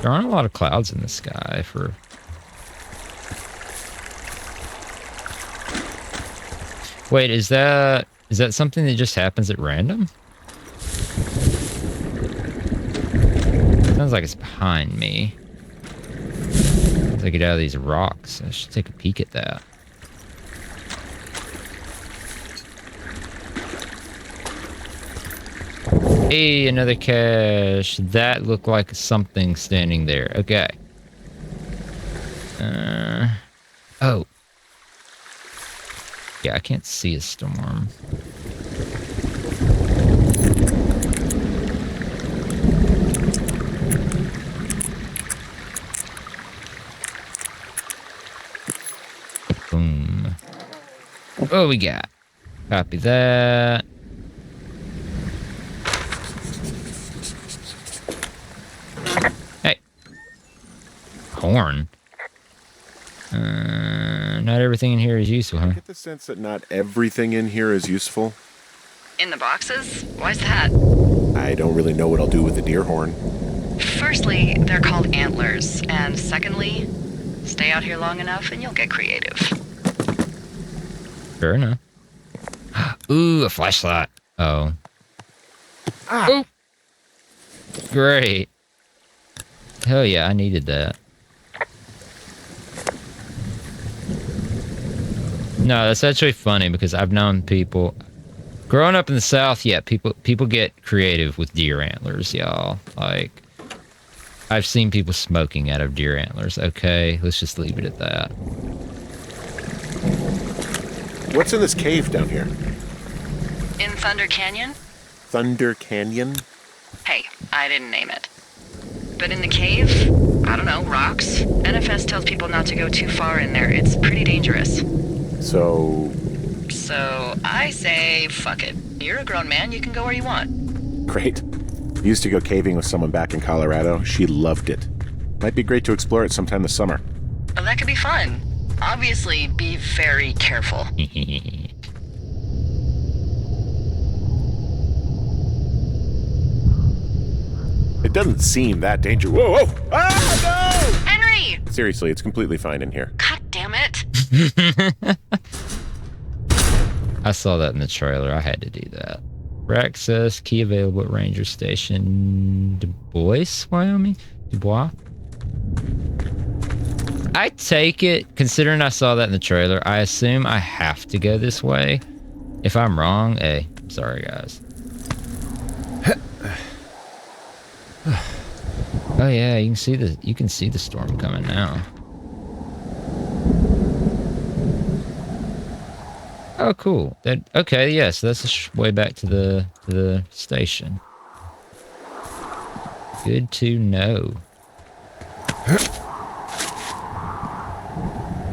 There aren't a lot of clouds in the sky for... Wait, is that something that just happens at random? Sounds like it's behind me. As I get out of these rocks, I should take a peek at that. Hey, another cache. That looked like something standing there. Okay. Oh. Yeah, I can't see a storm. Boom. What we got? Copy that. Hey. Horn. Not everything in here is useful, huh? I get the sense that not everything in here is useful. In the boxes? Why's that? I don't really know what I'll do with the deer horn. Firstly, they're called antlers. And secondly, stay out here long enough and you'll get creative. Fair enough. Ooh, a flashlight. Oh. Ooh. Great. Hell yeah, I needed that. No, that's actually funny because I've known people growing up in the South. Yeah, people get creative with deer antlers, y'all. Like, I've seen people smoking out of deer antlers. Okay, let's just leave it at that. What's in this cave down here? In Thunder Canyon? Thunder Canyon? Hey, I didn't name it. But in the cave, I don't know, rocks? NFS tells people not to go too far in there. It's pretty dangerous. So I say, fuck it. You're a grown man, you can go where you want. Great. Used to go caving with someone back in Colorado. She loved it. Might be great to explore it sometime this summer. Well, that could be fun. Obviously, be very careful. It doesn't seem that dangerous. Whoa, whoa! Ah, no! Henry! Seriously, it's completely fine in here. God damn it. I saw that in the trailer. I had to do that. For access, key available at Ranger Station Dubois, Wyoming? Dubois? I take it, considering I saw that in the trailer, I assume I have to go this way. If I'm wrong, hey, I'm sorry, guys. Oh yeah, you can see the storm coming now. Oh, cool. Okay, yes, that's the way back to the station. Good to know.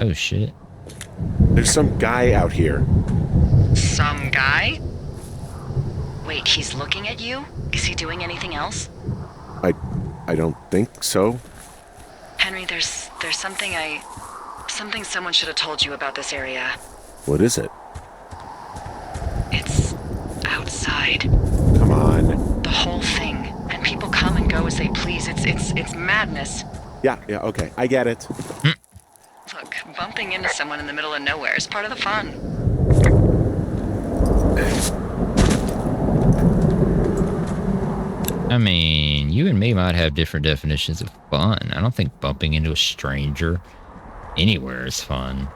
Oh shit. There's some guy out here. Some guy? Wait, he's looking at you? Is he doing anything else? I don't think so. Henry, there's something someone should have told you about this area. What is it? It's outside. Come on. The whole thing. And people come and go as they please. It's madness. Yeah, okay. I get it. Look, bumping into someone in the middle of nowhere is part of the fun. I mean, you and me might have different definitions of fun. I don't think bumping into a stranger anywhere is fun.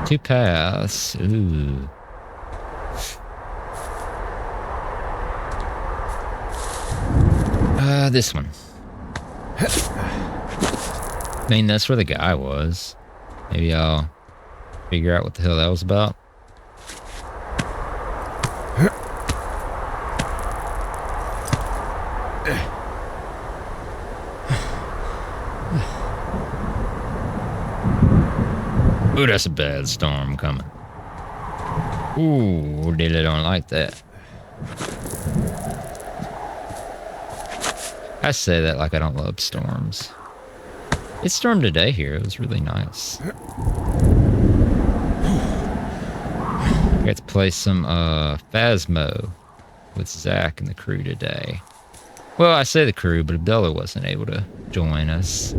Two paths. Ooh. This one. I mean, that's where the guy was. Maybe I'll figure out what the hell that was about. Ooh, that's a bad storm coming. Ooh, Dilly don't like that. I say that like I don't love storms. It stormed today here. It was really nice. I got to play some Phasmo with Zach and the crew today. Well, I say the crew, but Abdullah wasn't able to join us.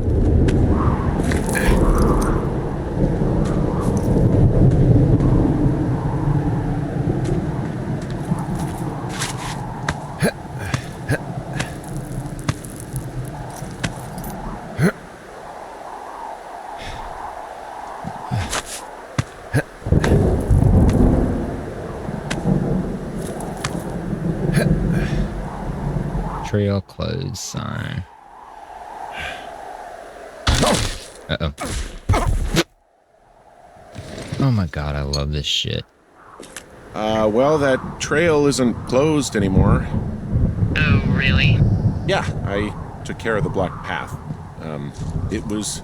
Trail closed sign. Uh-oh. Oh my god, I love this shit. Well, that trail isn't closed anymore. Oh, really? Yeah, I took care of the blocked path. It was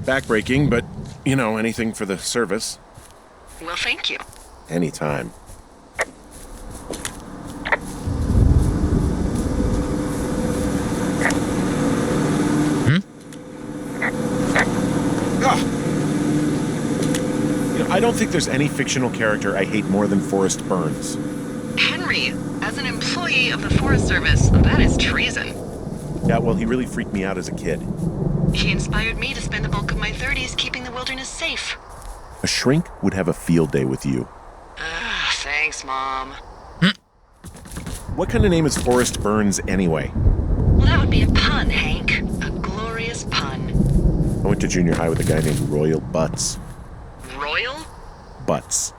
backbreaking, but, you know, anything for the service. Well, thank you. Anytime. You know, I don't think there's any fictional character I hate more than Forrest Burns. Henry, as an employee of the Forest Service, that is treason. Yeah, well, he really freaked me out as a kid. He inspired me to spend the bulk of my 30s keeping the wilderness safe. A shrink would have a field day with you. Thanks, Mom. What kind of name is Forrest Burns anyway? Well, that would be a pun, Hank. A glorious pun. I went to junior high with a guy named Royal Butts. Royal? Butts.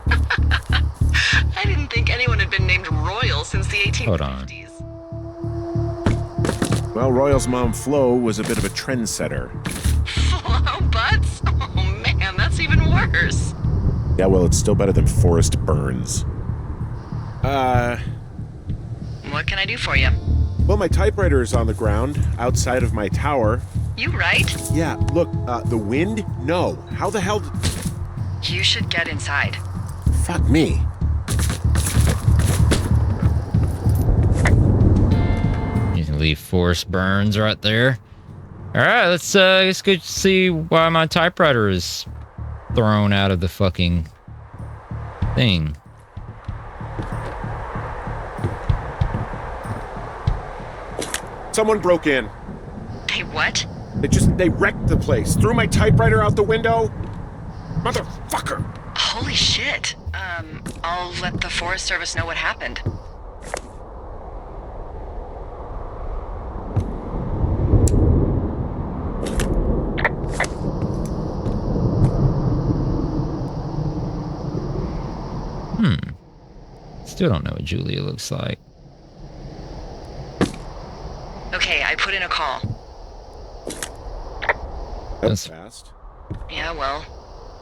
I didn't think anyone had been named Royal since the 1850s. Hold on. Well, Royal's mom, Flo, was a bit of a trendsetter. Flo Butts? Oh, man, that's even worse. Yeah, well, it's still better than Forrest Burns. What can I do for you? Well, my typewriter is on the ground, outside of my tower. You right? Yeah, look, the wind? No. How the hell You should get inside. Fuck me. You can leave Forrest Burns right there. All right, let's go see why my typewriter is thrown out of the fucking thing. Someone broke in. Hey, what? They wrecked the place. Threw my typewriter out the window. Motherfucker. Holy shit. I'll let the Forest Service know what happened. Still don't know what Julia looks like. Okay, I put in a call. That's fast. Yeah, well,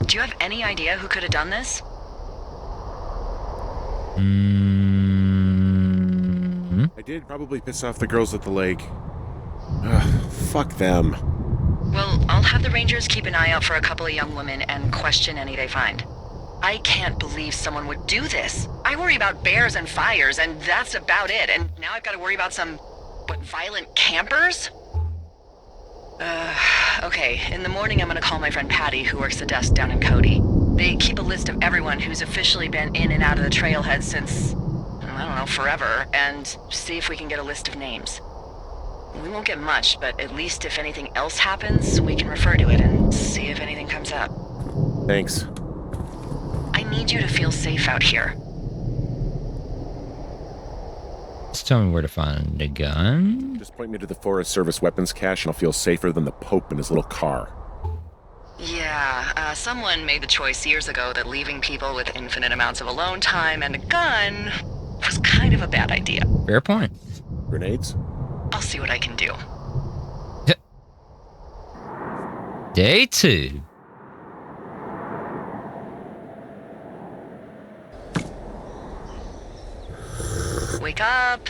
do you have any idea who could have done this? I did probably piss off the girls at the lake. Ugh, fuck them. Well, I'll have the Rangers keep an eye out for a couple of young women and question any they find. I can't believe someone would do this. I worry about bears and fires, and that's about it. And now I've got to worry about some, violent campers? Okay, in the morning I'm gonna call my friend Patty, who works the desk down in Cody. They keep a list of everyone who's officially been in and out of the trailhead since, I don't know, forever, and see if we can get a list of names. We won't get much, but at least if anything else happens, we can refer to it and see if anything comes up. Thanks. I need you to feel safe out here. Just tell me where to find a gun. Just point me to the Forest Service weapons cache and I'll feel safer than the Pope in his little car. Yeah, someone made the choice years ago that leaving people with infinite amounts of alone time and a gun was kind of a bad idea. Fair point. Grenades? I'll see what I can do. Day 2. Wake up.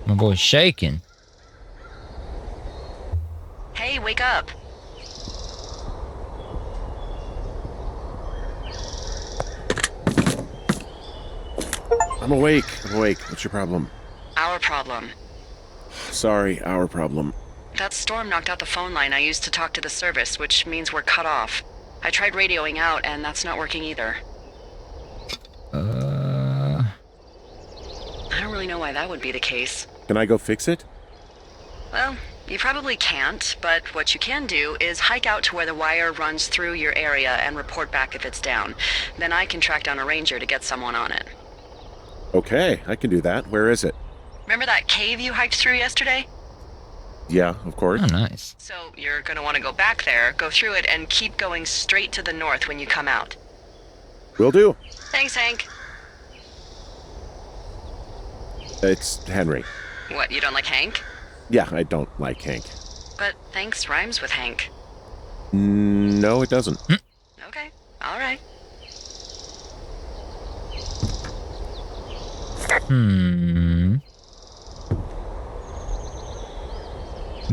My boy's shaking. Hey, wake up. I'm awake. What's your problem? Our problem. Sorry, our problem. That storm knocked out the phone line I used to talk to the service, which means we're cut off. I tried radioing out, and that's not working either. I don't really know why that would be the case. Can I go fix it? Well, you probably can't, but what you can do is hike out to where the wire runs through your area and report back if it's down. Then I can track down a ranger to get someone on it. Okay, I can do that. Where is it? Remember that cave you hiked through yesterday? Yeah, of course. Oh, nice. So you're going to want to go back there, go through it, and keep going straight to the north when you come out. Will do. Thanks, Hank. It's Henry. What, you don't like Hank? Yeah, I don't like Hank. But thanks rhymes with Hank. No, it doesn't. Okay, all right.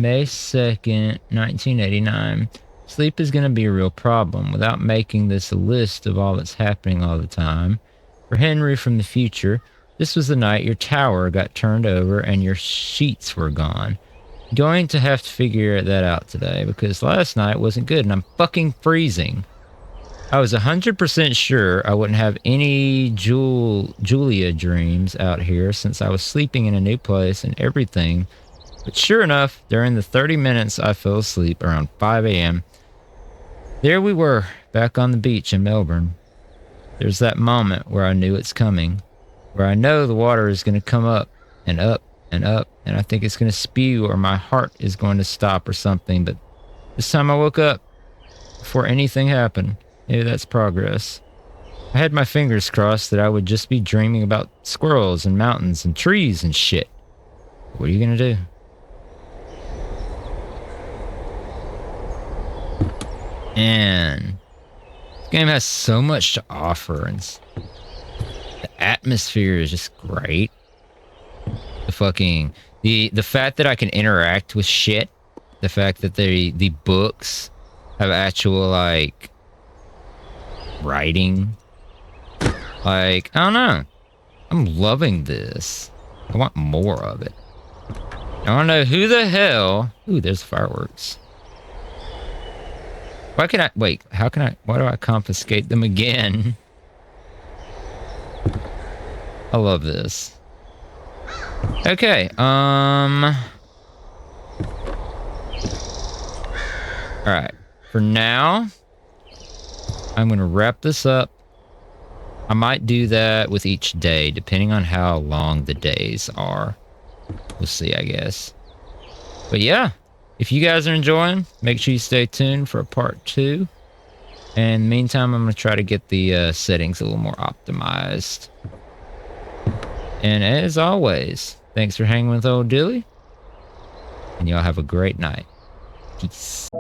May 2nd, 1989. Sleep is going to be a real problem without making this a list of all that's happening all the time. For Henry from the future, this was the night your tower got turned over and your sheets were gone. Going to have to figure that out today because last night wasn't good and I'm fucking freezing. I was 100% sure I wouldn't have any Julia dreams out here since I was sleeping in a new place and everything. But sure enough, during the 30 minutes I fell asleep around 5 a.m., there we were, back on the beach in Melbourne. There's that moment where I knew it's coming, where I know the water is going to come up and up and up, and I think it's going to spew or my heart is going to stop or something. But this time I woke up before anything happened. Maybe that's progress. I had my fingers crossed that I would just be dreaming about squirrels and mountains and trees and shit. What are you going to do? And this game has so much to offer, and the atmosphere is just great. The fact that I can interact with shit, the fact that the books have actual like writing, like I don't know, I'm loving this. I want more of it. I want to know who the hell. Ooh, there's fireworks. Why can I wait? How can I? Why do I confiscate them again? I love this. Okay. All right. For now, I'm gonna wrap this up. I might do that with each day, depending on how long the days are. We'll see, I guess. But yeah. If you guys are enjoying, make sure you stay tuned for a part 2. And in the meantime, I'm going to try to get the settings a little more optimized. And as always, thanks for hanging with old Dilly. And y'all have a great night. Peace.